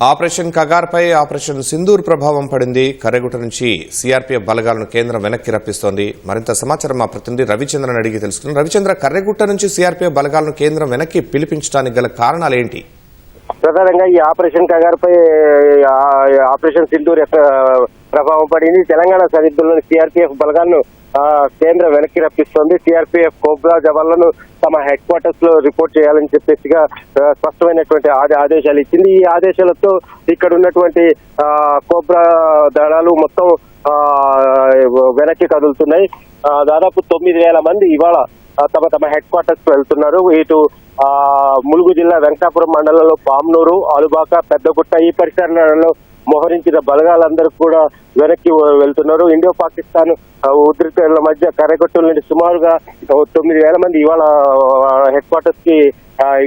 Operation కగార్పై operation Sindoor ప్రభావం పడింది. కర్రెగుట్ట నుంచి సీఆర్పీఎఫ్ బలగాలను కేంద్రం వెనక్కి రప్పిస్తోంది. మరింత సమాచారం మా ప్రతినిధి రవిచంద్రన్ అడిగి తెలుసుకున్నాం. రవిచంద్ర, కర్రెగుట్ట నుంచి సీఆర్పీఎఫ్ బలగాలను కేంద్రం వెనక్కి పిలిపించడానికి గల కారణాలు ఏంటి? ప్రధానంగా ఈ ఆపరేషన్ కగార్పై ఆపరేషన్ సింధూర్ ప్రభావం పడింది. తెలంగాణ సరిహద్దుల్లోని సీఆర్పీఎఫ్ బలగాలను కేంద్రం వెనక్కి రప్పిస్తోంది. సీఆర్పీఎఫ్ కోబ్రా జవాన్లను తమ హెడ్ క్వార్టర్స్ లో రిపోర్ట్ చేయాలని చెప్పేసిగా స్పష్టమైనటువంటి ఆదేశాలు ఇచ్చింది. ఈ ఆదేశాలతో ఇక్కడ ఉన్నటువంటి కోబ్రా దళాలు మొత్తం వెనక్కి కదులుతున్నాయి. దాదాపు 9,000 మంది ఇవాళ తమ హెడ్ క్వార్టర్స్ కు వెళ్తున్నారు. ఇటు ములుగు జిల్లా వెంకటాపురం మండలంలో పామ్నూరు, అలుబాక, పెద్దగుట్ట ఈ పరిసరాలలో మోహరించిన బలగాలందరూ కూడా వెనక్కి వెళ్తున్నారు. ఇండో పాకిస్తాన్ ఉద్రిక్తతల మధ్య కర్రెగుట్ట నుండి సుమారుగా 9,000 మంది ఇవాళ హెడ్ క్వార్టర్స్ కి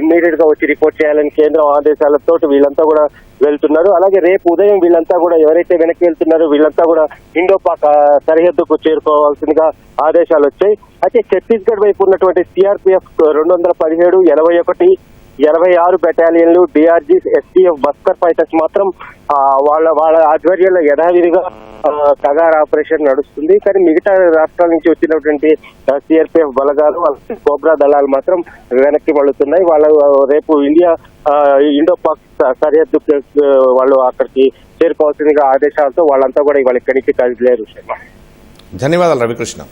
ఇమ్మీడియట్ గా వచ్చి రిపోర్ట్ చేయాలని కేంద్రం ఆదేశాలతో వీళ్ళంతా కూడా వెళ్తున్నారు. అలాగే రేపు ఉదయం వీళ్ళంతా కూడా ఎవరైతే వెనక్కి వెళ్తున్నారో వీళ్ళంతా కూడా ఇండో పాక్ సరిహద్దుకు చేరుకోవాల్సిందిగా ఆదేశాలు వచ్చాయి. అయితే ఛత్తీస్గఢ్ వైపు ఉన్నటువంటి సిఆర్పిఎఫ్ 217, 81, 86 బెటాలియన్లు, డిఆర్జీ, ఎస్టీఎఫ్, బస్కర్ ఫైటర్స్ మాత్రం వాళ్ళ ఆధ్వర్యంలో యథావిధిగా కగార్ ఆపరేషన్ నడుస్తుంది. కానీ మిగతా రాష్ట్రాల నుంచి వచ్చినటువంటి సిఆర్పిఎఫ్ బలగాలు, కోబ్రా దళాలు మాత్రం వెనక్కి మళ్ళుతున్నాయి. వాళ్ళు రేపు ఇండో పాక్ సరిహద్దు వాళ్ళు అక్కడికి చేరుకోవాల్సిందిగా ఆదేశాలతో వాళ్ళంతా కూడా ఇవాళ ఇక్కడి నుంచి కదిలేరు. ధన్యవాదాలు రవికృష్ణ.